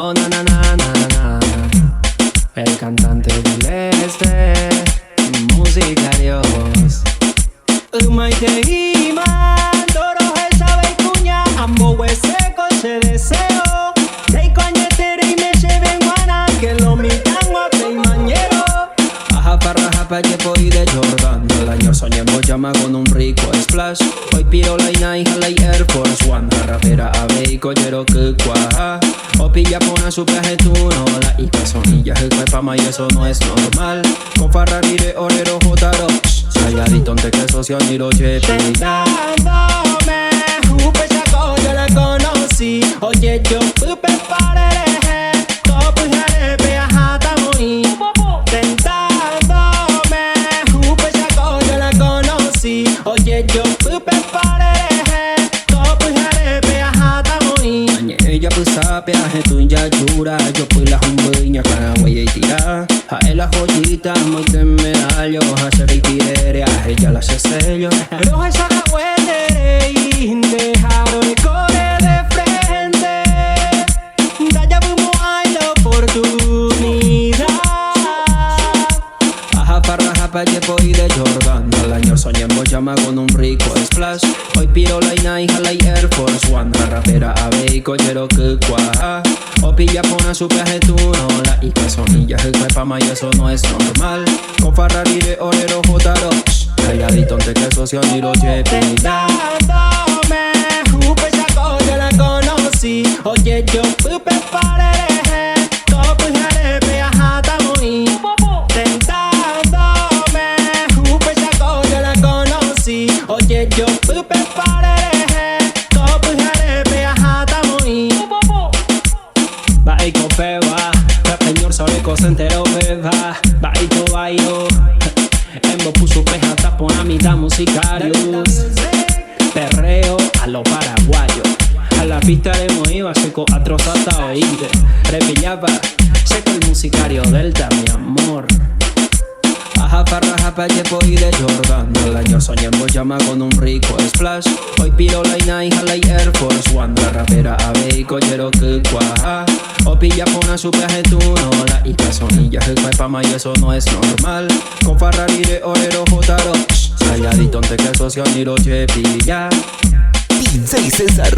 Oh, na na na na na. El cantante del este, música Dios. Maite y man, Doro sabe cuña, ambos seco se deseo. Dei coñetere y me lleven guana, que lo mitan guape y mañero. Aja parra japa llevo y de Jordan. El año soñemos llama con un rico splash. Hoy piro la hija la Air Force One. La rapera ave y collero que cuaja. O pilla pona su peaje tú no. La ica sonilla el cuepama y eso no es normal. Con Ferrari de orero jotaro. Calladito ante que socio ni lo chepe. Tentándome, jupe chaco yo la conocí. Oye yo pupe parere. Topo y jarepe ajata muy. Tentándome, jupe chaco yo la conocí. Oye yo pupe parere. Topo y jarepe ajata muy. Ella pues sabe peaje tu ya chura. Yo pues la jumbeña para huella y tira. A él la joyita muy de medallo. A ser y tirere, a ella la se sello. Pero esa cahuetere y dejaron el core de frente. Da ya fuimos a la oportunidad. Aja parra japa llevo y de Jordan. Al año soñemos llama con un rico splash. Hoy piro la hija la Air Force One. La rapera ave y collero que cuaja. O pilla pona su peaje tú no. La ica sonilla el cuepama y eso no es normal. Con Ferrari de orero jotaro. Calladito ante que socio ni lo chepe. Tentándome, jupe chaco yo la conocí. Oye yo pupe parere. Topo y jarepe ajata muy. Tentándome, jupe chaco yo la conocí. Oye yo pupe parere. Topo y jarepe ajata muy. Va y copeba, peñor sabe cosa entero beba. Va y cobayo, embo puso peja tapón a mitad musicarios. Perreo a lo paraguayo. A la pista de Moiva seco a trozos hasta oírte. Repillaba, seco el musicario delta mi amor. Aja farra japa llevo y de Jordan. El año soñemos llama con un rico splash. Hoy piro la hija la Air Force One. La rapera ave y collero que cuaja. O pilla pona su peaje tú no. La ica sonilla el cuepama y eso no es normal. Con Ferrari de orero jotaro. Calladito ante que socio ni lo chepilla. DJ César.